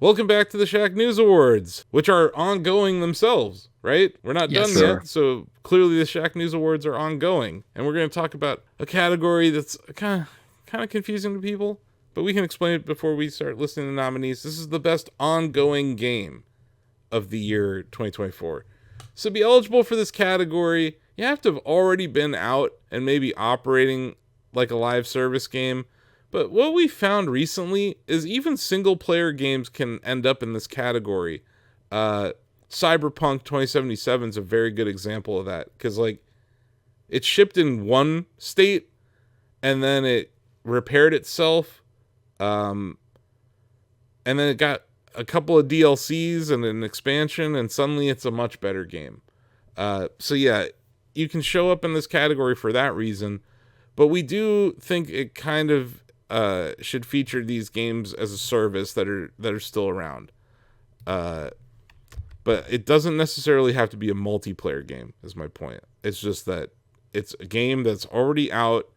Welcome back to the Shacknews Awards, which are ongoing themselves, right? We're not done yet, so clearly the Shacknews Awards are ongoing, and we're going to talk about a category that's kind of confusing to people, but we can explain it before we start listing the nominees. This is the best ongoing game of the year 2024. So to be eligible for this category, you have to have already been out and maybe operating like a live service game. But what we found recently is even single-player games can end up in this category. Cyberpunk 2077 is a very good example of that, because like it shipped in one state and then it repaired itself, and then it got a couple of DLCs and an expansion, and suddenly it's a much better game. So yeah, you can show up in this category for that reason, but we do think it kind of should feature these games as a service that are still around. But it doesn't necessarily have to be a multiplayer game, is my point. It's just that it's a game that's already out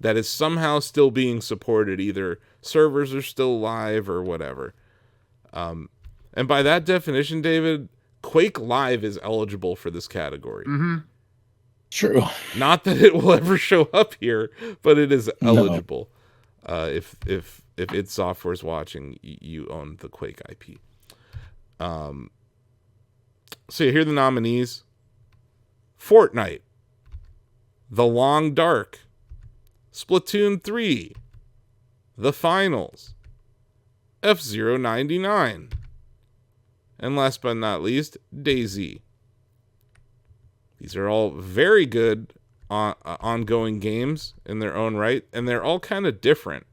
that is somehow still being supported. Either servers are still live or whatever. And by that definition, David, Quake Live is eligible for this category. Mm-hmm. True. Not that it will ever show up here, but it is eligible. If id Software's watching, you own the Quake IP. So here are the nominees: Fortnite, The Long Dark, Splatoon 3, The Finals, F-Zero 99, and last but not least, DayZ. These are all very good ongoing games in their own right, and they're all kind of different.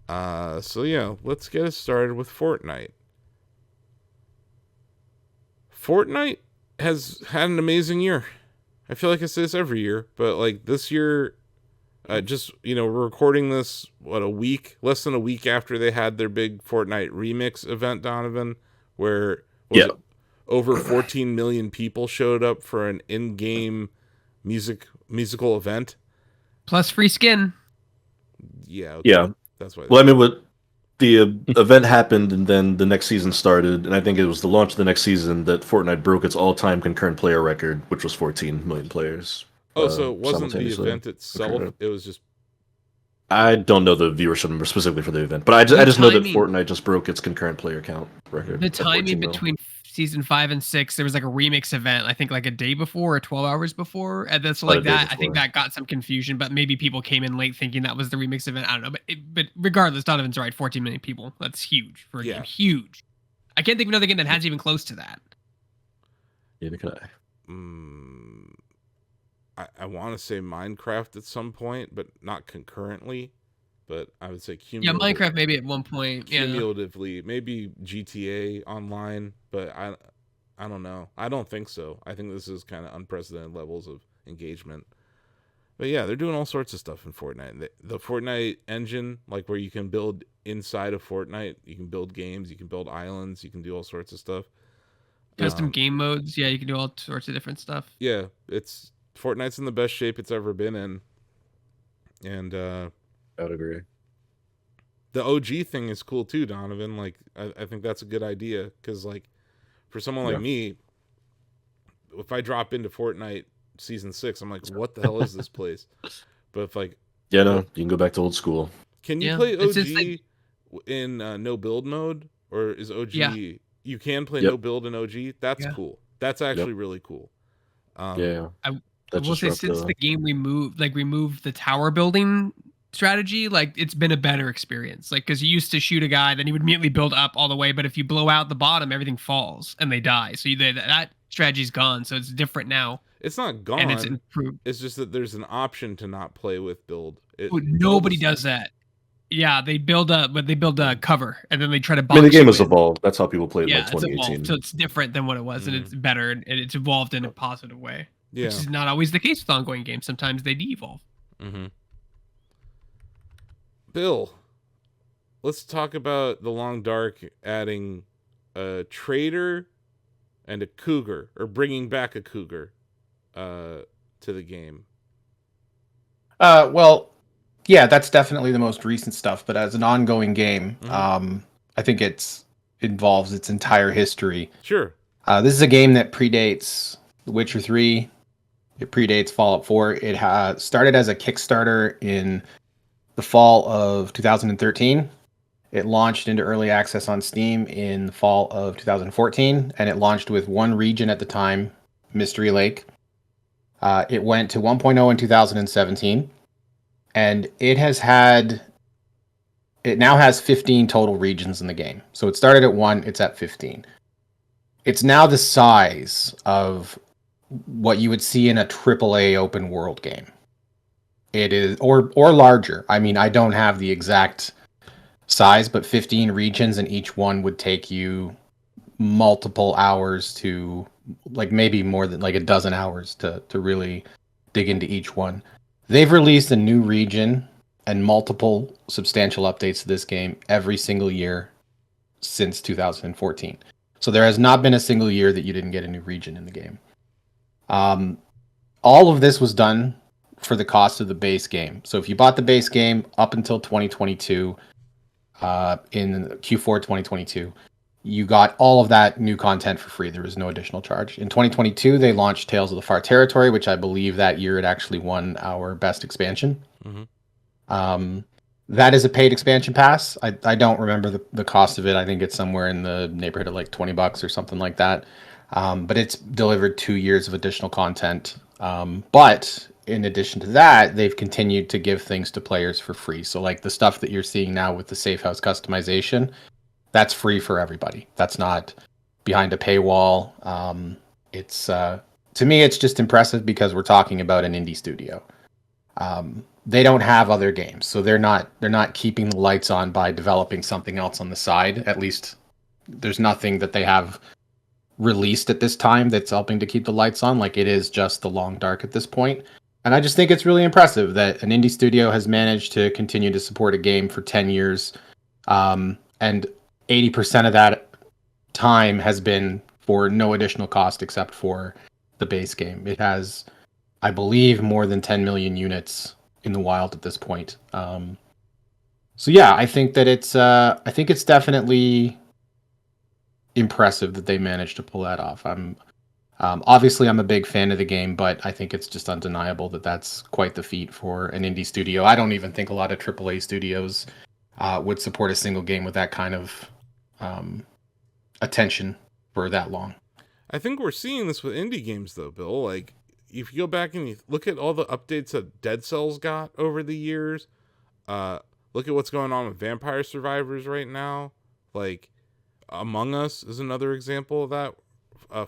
So yeah, let's get us started with Fortnite. Fortnite has had an amazing year. I feel like I say this every year, but like this year, we're recording this less than a week after they had their big Fortnite remix event, Donovan, where over 14 million people showed up for an in-game musical event, plus free skin. Yeah. That's why. Well, I mean, what the event happened, and then the next season started, and I think it was the launch of the next season that Fortnite broke its all-time concurrent player record, which was 14 million players. So it wasn't the event itself; it was just. I don't know the viewership number specifically for the event, but I just know that Fortnite just broke its concurrent player count record. The timing between season 5 and 6, there was like a remix event, I think like a day before or 12 hours before, and that's like that. I think that got some confusion, but maybe people came in late thinking that was the remix event. I don't know, but regardless, Donovan's right. 14 million people. That's huge for a game. Huge. I can't think of another game that has even close to that. Neither can I want to say Minecraft at some point, but not concurrently. But I would say cumulatively. Yeah, Minecraft maybe at one point. Cumulatively, maybe GTA Online, but I don't know. I don't think so. I think this is kind of unprecedented levels of engagement. But yeah, they're doing all sorts of stuff in Fortnite. The Fortnite engine, like where you can build inside of Fortnite, you can build games, you can build islands, you can do all sorts of stuff. Custom game modes, yeah, you can do all sorts of different stuff. Yeah, Fortnite's in the best shape it's ever been in. And I would agree. The OG thing is cool too, Donovan. Like, I think that's a good idea, because like for someone like me, if I drop into Fortnite season 6, I'm like, what the hell is this place? But if like, you can go back to old school. Can you play OG in no build mode, or is OG? You can play no build in OG. That's cool. That's actually really cool. I will say, since the game removed the tower building strategy, like it's been a better experience, like because you used to shoot a guy, then he would immediately build up all the way, but if you blow out the bottom, everything falls and they die. So that strategy's gone, so it's different now. It's not gone, and it's improved. It's just that there's an option to not play with build. Nobody does that. Yeah, they build a cover, and then they try to box. I mean, the game has evolved. That's how people played, like 2018. It's evolved, so it's different than what it was, and it's better, and it's evolved in a positive way. Yeah. Which is not always the case with ongoing games. Sometimes they de-evolve. Bill, let's talk about The Long Dark adding a trader and a cougar, or bringing back a cougar to the game. Well, yeah, that's definitely the most recent stuff. But as an ongoing game, I think it's involves its entire history. Sure. This is a game that predates The Witcher 3. It predates Fallout 4. It started as a Kickstarter in the fall of 2013. It launched into early access on Steam in the fall of 2014, and it launched with one region at the time, Mystery Lake. It went to 1.0 in 2017, and it now has 15 total regions in the game. So it started at 1, it's at 15. It's now the size of what you would see in a AAA open world game. It is, or larger. I mean, I don't have the exact size, but 15 regions, and each one would take you multiple hours to, like, maybe more than like a dozen hours to really dig into each one. They've released a new region and multiple substantial updates to this game every single year since 2014. So there has not been a single year that you didn't get a new region in the game. All of this was done for the cost of the base game. So if you bought the base game up until 2022, in Q4 2022, you got all of that new content for free. There was no additional charge. In 2022, they launched Tales of the Far Territory, which I believe that year it actually won our best expansion. Mm-hmm. That is a paid expansion pass. I don't remember the cost of it. I think it's somewhere in the neighborhood of like $20 or something like that. But it's delivered 2 years of additional content. But in addition to that, they've continued to give things to players for free. So like the stuff that you're seeing now with the safe house customization, that's free for everybody. That's not behind a paywall. It's to me, it's just impressive because we're talking about an indie studio. They don't have other games, so they're not keeping the lights on by developing something else on the side. At least there's nothing that they have released at this time that's helping to keep the lights on. Like, it is just The Long Dark at this point. And I just think it's really impressive that an indie studio has managed to continue to support a game for 10 years. And 80% of that time has been for no additional cost except for the base game. It has, I believe, more than 10 million units in the wild at this point. So yeah, I think that it's definitely impressive that they managed to pull that off. Obviously I'm a big fan of the game, but I think it's just undeniable that that's quite the feat for an indie studio. I don't even think a lot of AAA studios would support a single game with that kind of attention for that long. I think we're seeing this with indie games though, Bill. Like, if you go back and you look at all the updates that Dead Cells got over the years, look at what's going on with Vampire Survivors right now. Like, Among Us is another example of that.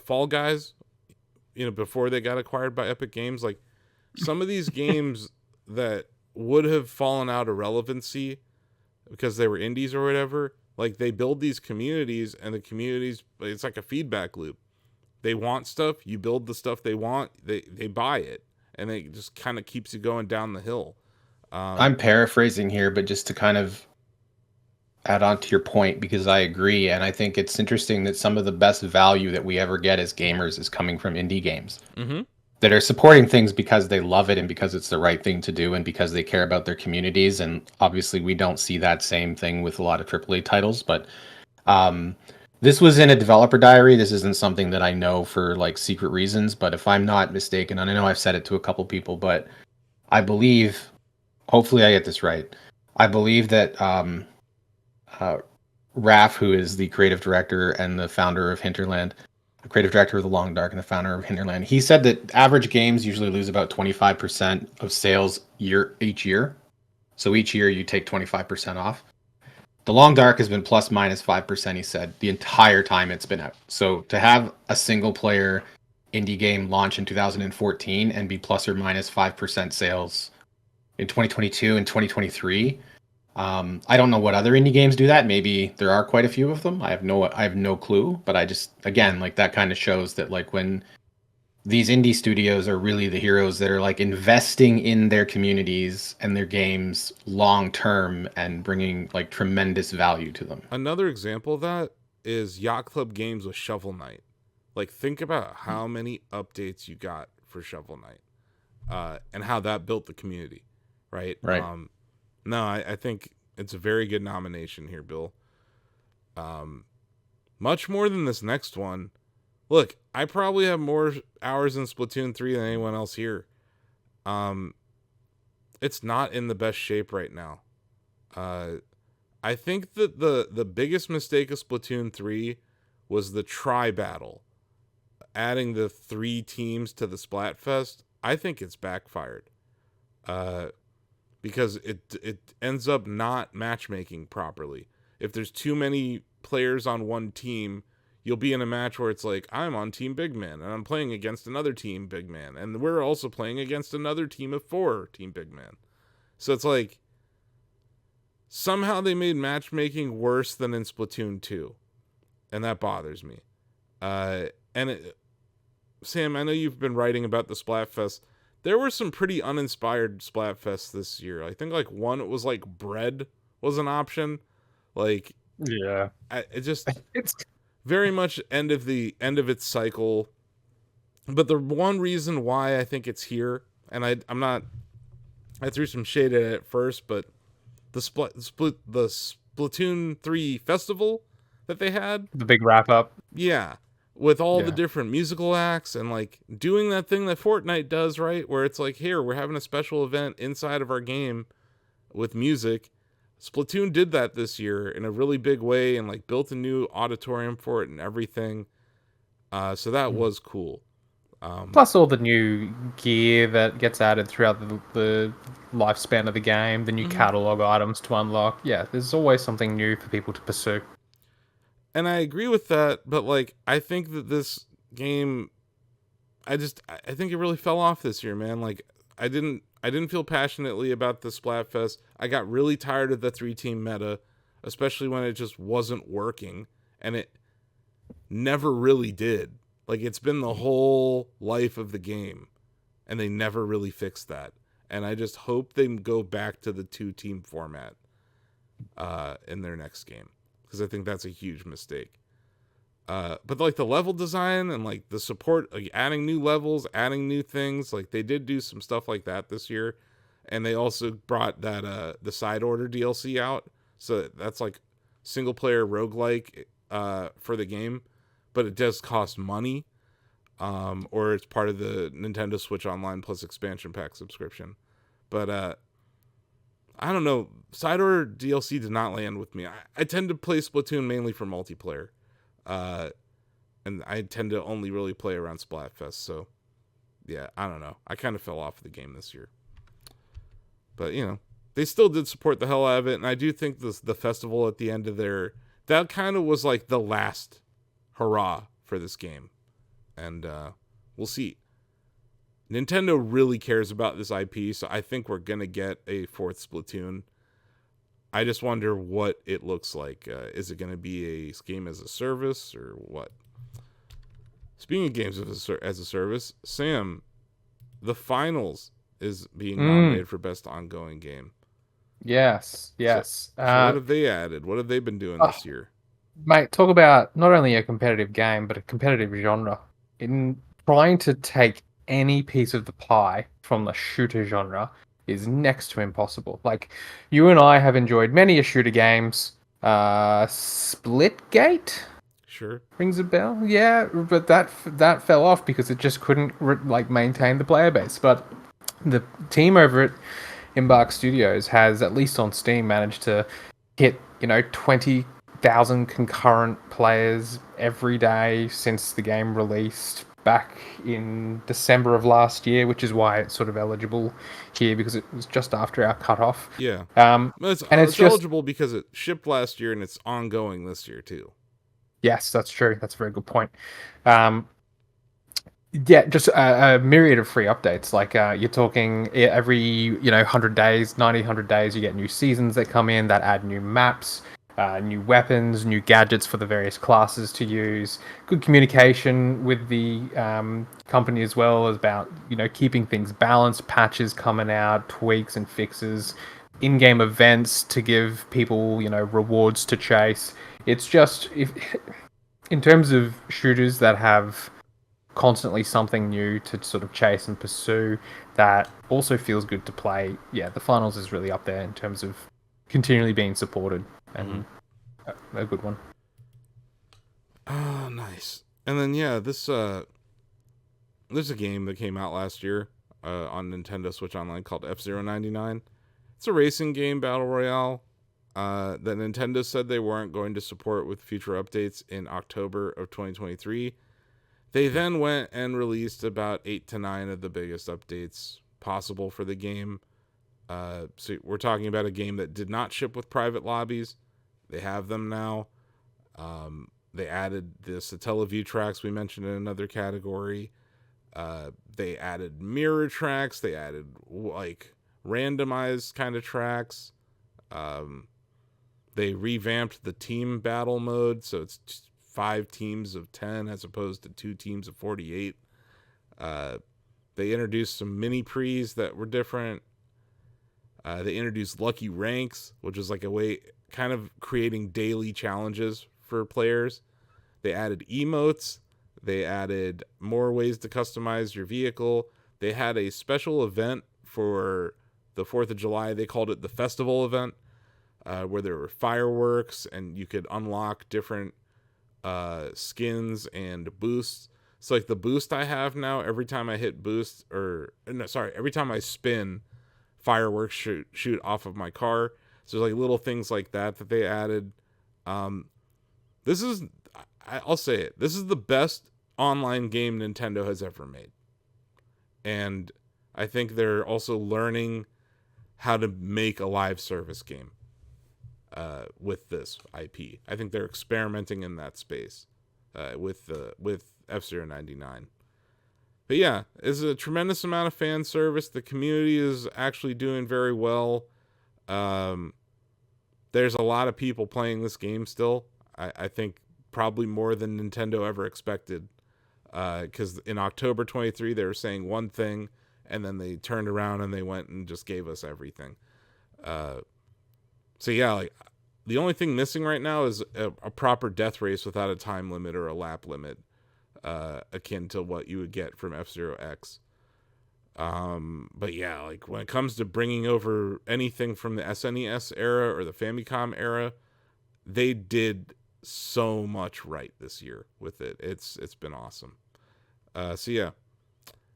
Fall Guys, before they got acquired by Epic Games, like some of these games that would have fallen out of relevancy because they were indies or whatever, like they build these communities, and the communities, it's like a feedback loop. They want stuff, you build the stuff they want, they buy it, and it just kind of keeps you going down the hill. I'm paraphrasing here, but just to kind of add on to your point, because I agree, and I think it's interesting that some of the best value that we ever get as gamers is coming from indie games that are supporting things because they love it and because it's the right thing to do and because they care about their communities. And obviously we don't see that same thing with a lot of AAA titles, but this was in a developer diary. This isn't something that I know for like secret reasons, but if I'm not mistaken, and I know I've said it to a couple people, but I believe, hopefully I get this right, I believe that Raph, who is the creative director and the founder of Hinterland, the creative director of The Long Dark and the founder of Hinterland, he said that average games usually lose about 25% of sales each year. So each year you take 25% off. The Long Dark has been plus minus 5%, he said, the entire time it's been out. So to have a single player indie game launch in 2014 and be plus or minus 5% sales in 2022 and 2023, I don't know what other indie games do that. Maybe there are quite a few of them. I have no clue, but I just, again, like that kind of shows that like when these indie studios are really the heroes that are like investing in their communities and their games long term and bringing like tremendous value to them. Another example of that is Yacht Club Games with Shovel Knight. Like, think about how many updates you got for Shovel Knight, and how that built the community, right? Right. No, I think it's a very good nomination here, Bill. much more than this next one. Look, I probably have more hours in Splatoon 3 than anyone else here. It's not in the best shape right now. I think that the biggest mistake of Splatoon 3 was the tri-battle. Adding the 3 teams to the Splatfest, I think it's backfired. Because it ends up not matchmaking properly. If there's too many players on one team, you'll be in a match where it's like, I'm on Team Big Man, and I'm playing against another Team Big Man, and we're also playing against another team of 4 Team Big Man. So it's like, somehow they made matchmaking worse than in Splatoon 2, and that bothers me. Sam, I know you've been writing about the Splatfest. There were some pretty uninspired Splatfests this year. I think like one, it was like bread was an option. Like, yeah, it's very much end of its cycle. But the one reason why I think it's here, and I threw some shade at it first, but the Splatoon 3 festival that they had, the big wrap up, yeah, with all the different musical acts and like doing that thing that Fortnite does, right? Where it's like, here, we're having a special event inside of our game with music. Splatoon did that this year in a really big way and like built a new auditorium for it and everything. So that was cool. Plus all the new gear that gets added throughout the lifespan of the game, the new catalog items to unlock. Yeah, there's always something new for people to pursue. And I agree with that, but like I think that this game, I think it really fell off this year, man. Like I didn't feel passionately about the Splatfest. I got really tired of the 3-team meta, especially when it just wasn't working, and it never really did. Like it's been the whole life of the game, and they never really fixed that. And I just hope they go back to the 2-team format in their next game, because I think that's a huge mistake. But like the level design and like the support, like adding new levels, adding new things, like they did do some stuff like that this year. And they also brought that the Side Order DLC out. So that's like single player roguelike for the game, but it does cost money. Or it's part of the Nintendo Switch Online Plus expansion pack subscription. But I don't know. Side Order DLC did not land with me. I tend to play Splatoon mainly for multiplayer. And I tend to only really play around Splatfest. So, yeah, I don't know. I kind of fell off the game this year. But, you know, they still did support the hell out of it. And I do think the festival at the end of that kind of was like the last hurrah for this game. And we'll see. Nintendo really cares about this IP, so I think we're going to get a 4th Splatoon. I just wonder what it looks like. Is it going to be a game as a service or what? Speaking of games as a service, Sam, the finals is being nominated for Best Ongoing Game. Yes. So what have they added? What have they been doing this year? Mate, talk about not only a competitive game, but a competitive genre. In trying to take any piece of the pie from the shooter genre is next to impossible. Like, you and I have enjoyed many a shooter games. Splitgate? Sure. Rings a bell? Yeah, but that fell off because it just couldn't maintain the player base. But the team over at Embark Studios has, at least on Steam, managed to hit 20,000 concurrent players every day since the game released back in December of last year, which is why it's sort of eligible here, because it was just after our cutoff. Yeah. It's eligible because it shipped last year and it's ongoing this year too. Yes, that's true. That's a very good point. Just a myriad of free updates. Like you're talking every 100 days, 100 days, you get new seasons that come in that add new maps, new weapons, new gadgets for the various classes to use. Good communication with the company as well, as about keeping things balanced. Patches coming out, tweaks and fixes, in-game events to give people rewards to chase. It's just, in terms of shooters that have constantly something new to sort of chase and pursue that also feels good to play, yeah, the finals is really up there in terms of continually being supported and a good one. Nice. And then there's a game that came out last year on Nintendo Switch Online called F-Zero 99. It's a racing game battle royale that Nintendo said they weren't going to support with future updates in October of 2023. They then went and released about 8 to 9 of the biggest updates possible for the game. So we're talking about a game that did not ship with private lobbies. They have them now. They added the Satellaview tracks we mentioned in another category. They added mirror tracks. They added like randomized kind of tracks. They revamped the team battle mode, so it's 5 teams of 10 as opposed to 2 teams of 48. They introduced some mini pre's that were different. They introduced lucky ranks, which is like a way kind of creating daily challenges for players. They added emotes. They added more ways to customize your vehicle. They had a special event for the 4th of July. They called it the festival event, where there were fireworks and you could unlock different skins and boosts. So like the boost I have now, every time I hit boost, every time I spin, fireworks shoot off of my car. So there's like little things like that they added. I'll say it, this is the best online game Nintendo has ever made. And I think they're also learning how to make a live service game with this IP. I think they're experimenting in that space with F-Zero 99. But yeah, it's a tremendous amount of fan service. The community is actually doing very well. There's a lot of people playing this game still. I think probably more than Nintendo ever expected. Because in October 23, they were saying one thing, and then they turned around and they went and just gave us everything. So yeah, like the only thing missing right now is a proper death race without a time limit or a lap limit. Akin to what you would get from F-Zero X. But yeah, like when it comes to bringing over anything from the SNES era or the Famicom era, they did so much right this year with it. It's been awesome. So yeah,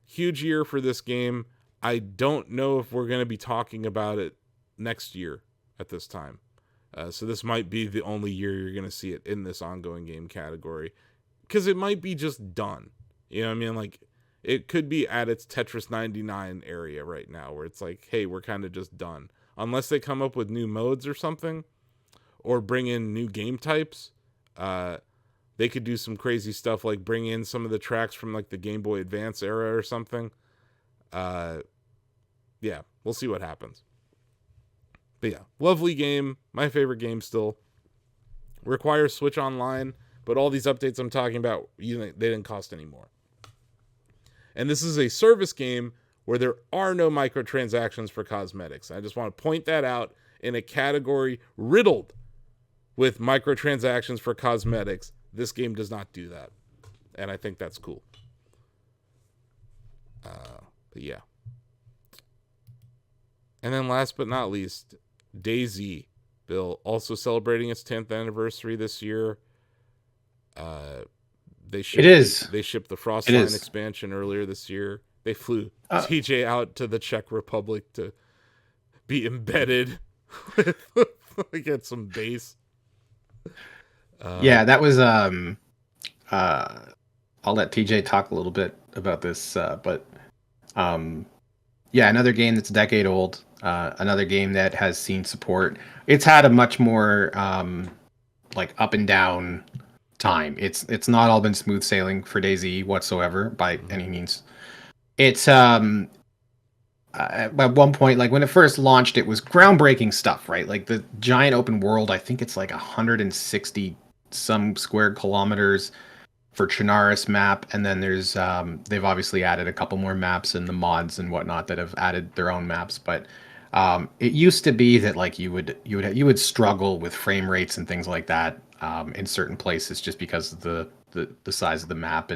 huge year for this game. I don't know if we're going to be talking about it next year at this time. So this might be the only year you're going to see it in this ongoing game category. Because it might be just done. You know what I mean? Like, it could be at its Tetris 99 area right now, where it's like, hey, we're kind of just done. Unless they come up with new modes or something, or bring in new game types. They could do some crazy stuff, like bring in some of the tracks from like the Game Boy Advance era or something. Yeah, we'll see what happens. But yeah, lovely game. My favorite game still. Requires Switch Online. But all these updates I'm talking about, they didn't cost any more. And this is a service game where there are no microtransactions for cosmetics. I just want to point that out in a category riddled with microtransactions for cosmetics. This game does not do that. And I think that's cool. But yeah. And then last but not least, DayZ, Bill, also celebrating its 10th anniversary this year. They shipped the Frostline expansion earlier this year. They flew TJ out to the Czech Republic to be embedded get some bass. Yeah, that was I'll let TJ talk a little bit about this, but yeah, another game that's a decade old, another game that has seen support. It's had a much more like up and down time. It's not all been smooth sailing for DayZ whatsoever by any means. It's at one point, like when it first launched, it was groundbreaking stuff, right? Like the giant open world, I think it's like 160 some square kilometers for Chernarus map, and then there's they've obviously added a couple more maps and the mods and whatnot that have added their own maps, but it used to be that like you would struggle with frame rates and things like that in certain places just because of the size of the map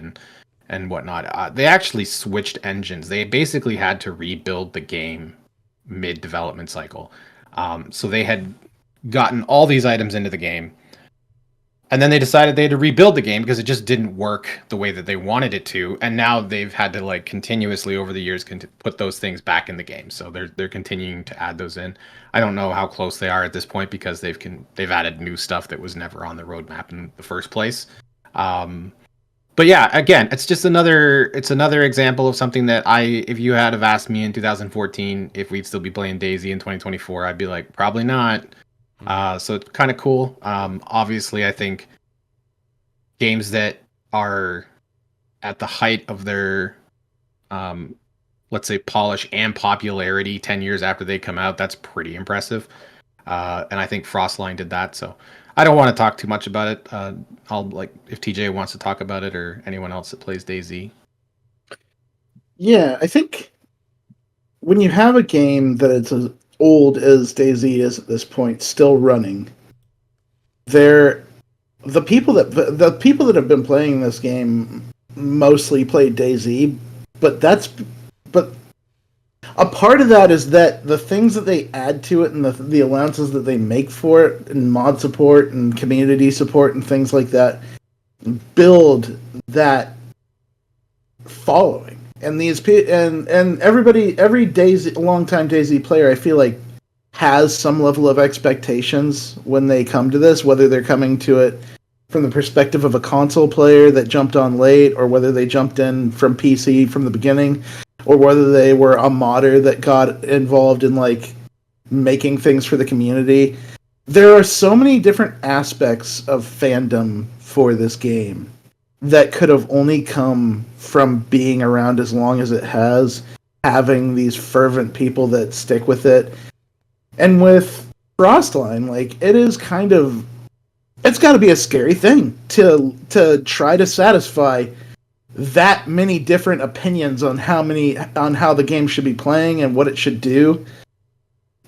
and whatnot. They actually switched engines. They basically had to rebuild the game mid-development cycle. So they had gotten all these items into the game, And then they decided they had to rebuild the game because it just didn't work the way that they wanted it to. And now they've had to like continuously over the years put those things back in the game. So they're continuing to add those in. I don't know how close they are at this point because they've added new stuff that was never on the roadmap in the first place. But yeah, again, it's just another example of something that if you had have asked me in 2014 if we'd still be playing DayZ in 2024, I'd be like, probably not. So it's kind of cool. Obviously, I think games that are at the height of their, let's say, polish and popularity 10 years after they come out, that's pretty impressive. And I think Frostline did that. So I don't want to talk too much about it. I'll if TJ wants to talk about it or anyone else that plays DayZ. Yeah, I think when you have a game that it's as old as DayZ is at this point, still running, the people that have been playing this game mostly played DayZ, but a part of that is that the things that they add to it and the allowances that they make for it and mod support and community support and things like that build that following. And every longtime DayZ player, I feel like, has some level of expectations when they come to this, whether they're coming to it from the perspective of a console player that jumped on late, or whether they jumped in from PC from the beginning, or whether they were a modder that got involved in making things for the community. There are so many different aspects of fandom for this game that could have only come from being around as long as it has, having these fervent people that stick with it. And with Frostline, it is it's got to be a scary thing to try to satisfy that many different opinions on how the game should be playing and what it should do.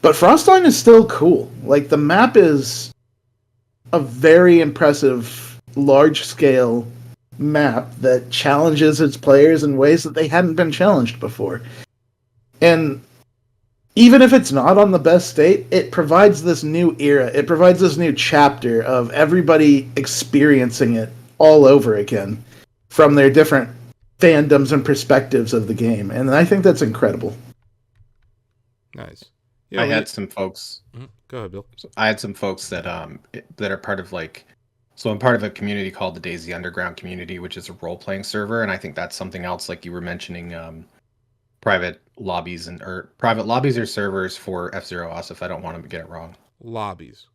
But Frostline is still cool. The map is a very impressive, large-scale map that challenges its players in ways that they hadn't been challenged before. And even if it's not on the best state, it provides this new era. It provides this new chapter of everybody experiencing it all over again from their different fandoms and perspectives of the game. And I think that's incredible. Nice. Yeah, I had some folks. Go ahead, Bill. I had some folks that are part of so I'm part of a community called the DayZ Underground community, which is a role-playing server, and I think that's something else, like you were mentioning, private lobbies or servers for F-Zero Asif. I don't want to get it wrong. Lobbies,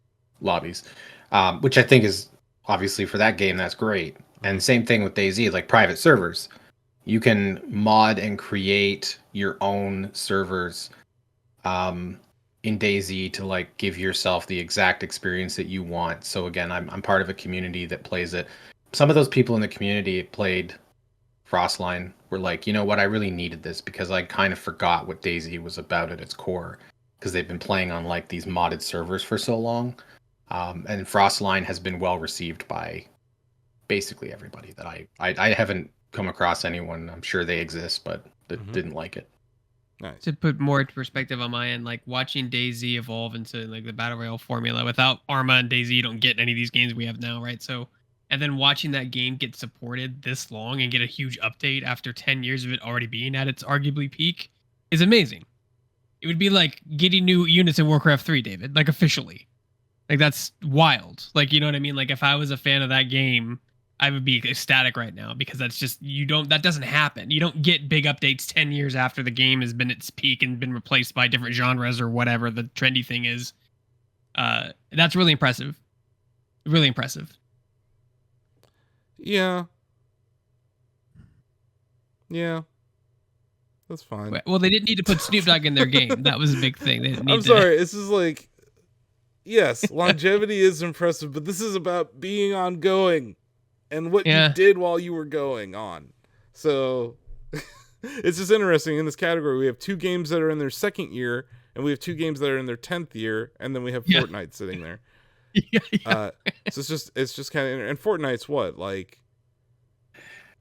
which I think is obviously for that game, that's great. And same thing with DayZ, private servers. You can mod and create your own servers in DayZ to give yourself the exact experience that you want. So again, I'm part of a community that plays it. Some of those people in the community played Frostline were like, you know what, I really needed this because I kind of forgot what DayZ was about at its core because they've been playing on these modded servers for so long. And Frostline has been well received by basically everybody that I haven't come across anyone, I'm sure they exist, but that didn't like it. Nice. To put more into perspective on my end, watching DayZ evolve into the Battle Royale formula. Without Arma and DayZ, you don't get any of these games we have now, right? So, and then watching that game get supported this long and get a huge update after 10 years of it already being at its arguably peak is amazing. It would be like getting new units in Warcraft 3, David, officially. That's wild. You know what I mean? If I was a fan of that game, I would be ecstatic right now because that's just, that doesn't happen. You don't get big updates 10 years after the game has been its peak and been replaced by different genres or whatever the trendy thing is. That's really impressive. Really impressive. Yeah. That's fine. Well, they didn't need to put Snoop Dogg in their game. That was a big thing. They didn't need sorry. This is yes, longevity is impressive, but this is about being ongoing and what you did while you were going on. So it's just interesting. In this category, we have 2 games that are in their 2nd year, and we have 2 games that are in their 10th year, and then we have Fortnite sitting there. So it's just kind of, and Fortnite's what,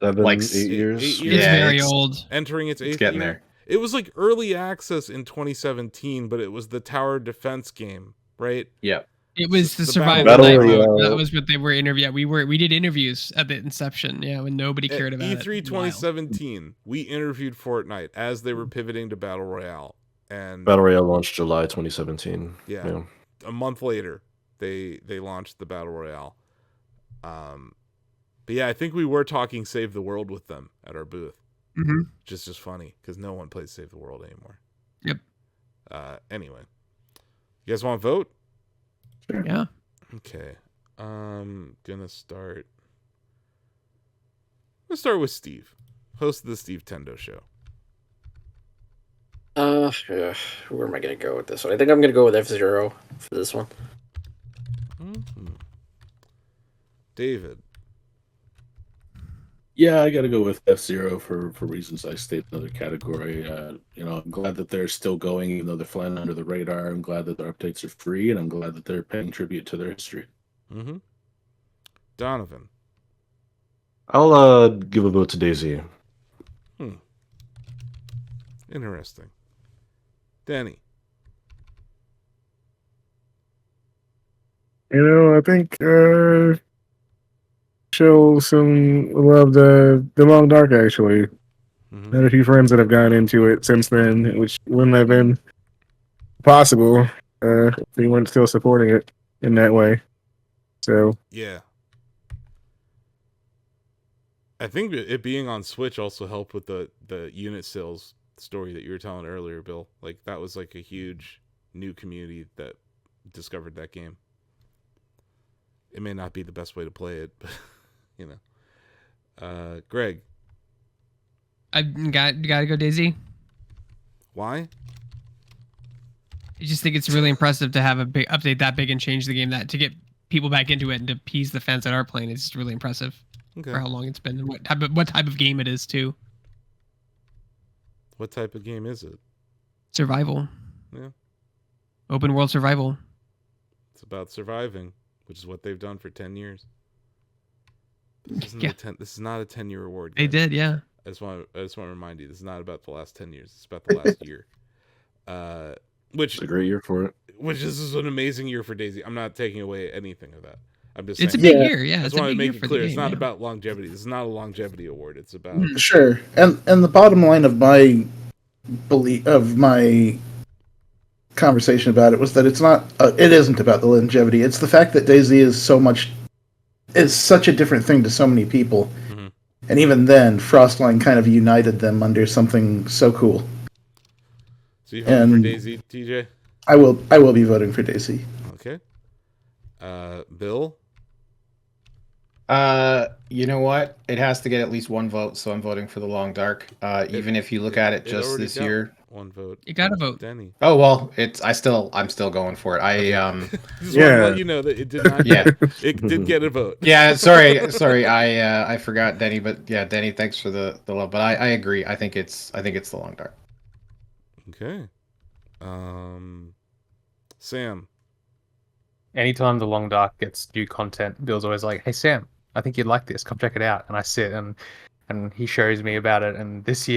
7, 8 years? 8 years. It's very old. Entering its 8th It's getting year. there. It was early access in 2017, but it was the tower defense game, right? Yeah. It was the Battle survival night Royale. mode. That was what they were interviewing. We did interviews at the inception. Yeah, when nobody cared about E3 it. 2017, we interviewed Fortnite as they were pivoting to Battle Royale. And Battle Royale launched July 2017. Yeah. A month later, they launched the Battle Royale. But yeah, I think we were talking Save the World with them at our booth. Mm-hmm. Just funny because no one plays Save the World anymore. Yep. Anyway, you guys want to vote? Sure. Yeah. Okay. Gonna start. Let's start with Steve, host of the Steve Tendo Show. Where am I gonna go with this one? I think I'm gonna go with F-Zero for this one. Mm-hmm. David. Yeah, I got to go with F-Zero for reasons I state in another category. I'm glad that they're still going, even though they're flying under the radar. I'm glad that their updates are free, and I'm glad that they're paying tribute to their history. Mm-hmm. Donovan. I'll give a vote to Daisy. Interesting. Danny. I think show some love to the Long Dark, actually. Mm-hmm. Had a few friends that have gotten into it since then, which wouldn't have been possible if they weren't still supporting it in that way. So Yeah. I think it being on Switch also helped with the unit sales story that you were telling earlier, Bill. Like, that was like a huge new community that discovered that game. It may not be the best way to play it, but Greg. I gotta go Daisy. Why? I just think it's really impressive to have a big update that big and change the game, that to get people back into it and to appease the fans that are playing. It's just really impressive for how long it's been and what type of game it is too. What type of game is it? Survival. Yeah. Open world survival. It's about surviving, which is what they've done for 10 years. This is not a 10-year award. They did, yeah. I just want to remind you, this is not about the last 10 years. It's about the last year. Which It's a great year for it. Which is an amazing year for Daisy. I'm not taking away anything of that. I'm just It's saying. a big year, yeah. I It's just a want to big make year it for clear. the It's game, not yeah. about longevity. This is not a longevity award. It's about Sure. And the bottom line of my conversation about it was that it's not. It isn't about the longevity. It's the fact that Daisy is such a different thing to so many people. Mm-hmm. And even then, Frostline kind of united them under something so cool. So you voting for Daisy, TJ? I will be voting for Daisy. Okay. Bill? You know what? It has to get at least one vote, so I'm voting for the Long Dark. Even if you look at it just this year. One vote. You gotta vote. Denny. Oh well, I'm still going for it. Just want to let you know that it did not. Yeah. It did get a vote. Yeah, sorry. I forgot Denny, but yeah, Denny, thanks for the love. But I agree. I think it's the Long Dark. Okay. Sam. Anytime the Long Dark gets new content, Bill's always like, "Hey Sam, I think you'd like this. Come check it out." And I sit and he shows me about it. And this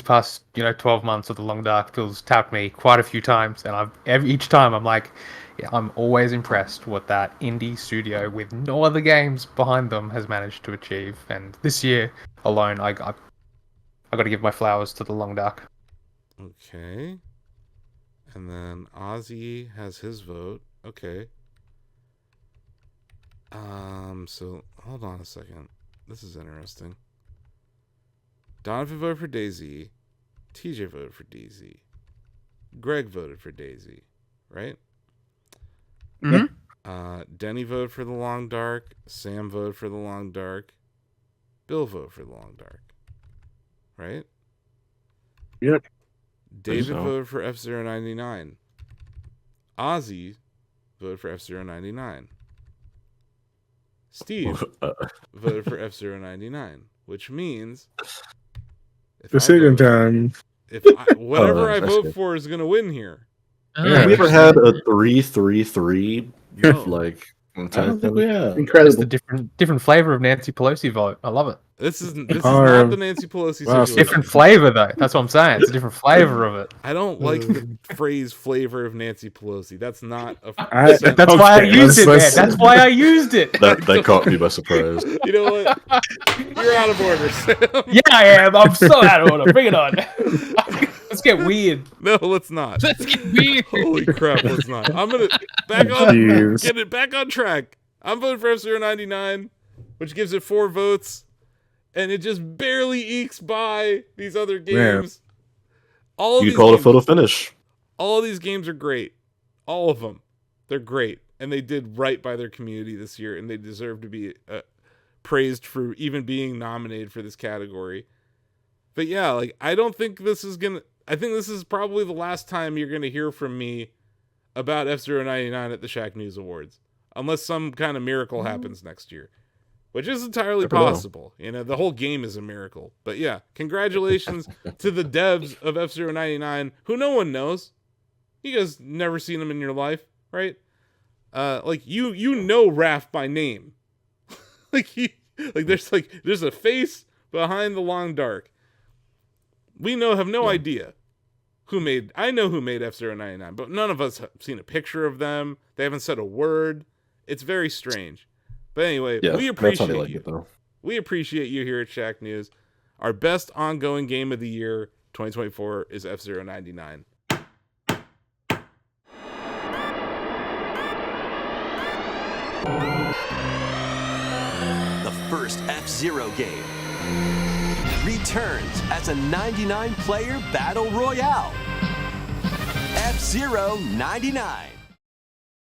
past 12 months of the Long Dark, Bill's tapped me quite a few times, and each time I'm like, yeah, I'm always impressed what that indie studio with no other games behind them has managed to achieve. And this year alone, I got to give my flowers to the Long Dark. Okay. And then Ozzy has his vote. Okay. So hold on a second. This is interesting. Donovan voted for Daisy. TJ voted for Daisy. Greg voted for Daisy. Right? Mm-hmm. Denny voted for the Long Dark. Sam voted for the Long Dark. Bill voted for the Long Dark. Right? Yep. David voted for F-099. Ozzy voted for F-099. Steve voted for F-099, which means decision time. Whatever I vote for is going to win here. Have we ever had a 3-3-3 No. like I don't think we have. It's Incredible. the different flavor of Nancy Pelosi vote. I love it. This is not the Nancy Pelosi situation. Different flavor though. That's what I'm saying. It's a different flavor of it. I don't like the phrase "flavor of Nancy Pelosi." That's not a. That's why I used it, man. That's why I used it. That caught me by surprise. You know what? You're out of order, Sam. Yeah, I am. I'm so out of order. Bring it on. Let's get weird. No, let's not. Let's get weird. Holy crap, let's not. I'm gonna get it back on track. I'm voting for F-099, which gives it 4 votes. And it just barely ekes by these other games. Yeah. You call it a photo finish. All of these games are great. All of them. They're great. And they did right by their community this year. And they deserve to be praised for even being nominated for this category. But yeah, like, I don't think this is going to... I think this is probably the last time you're going to hear from me about F-099 at the Shacknews Awards. Unless some kind of miracle happens next year. Which is entirely possible. You know, the whole game is a miracle. But yeah, congratulations to the devs of F-099, who no one knows. You guys never seen them in your life, right? Like you know Raph by name. There's a face behind the long dark. We have no idea I know who made F-099, but none of us have seen a picture of them. They haven't said a word. It's very strange. But anyway, we appreciate you. We appreciate you here at Shacknews. Our best ongoing game of the year, 2024, is F-099. The first F-Zero game returns as a 99-player battle royale. F-099.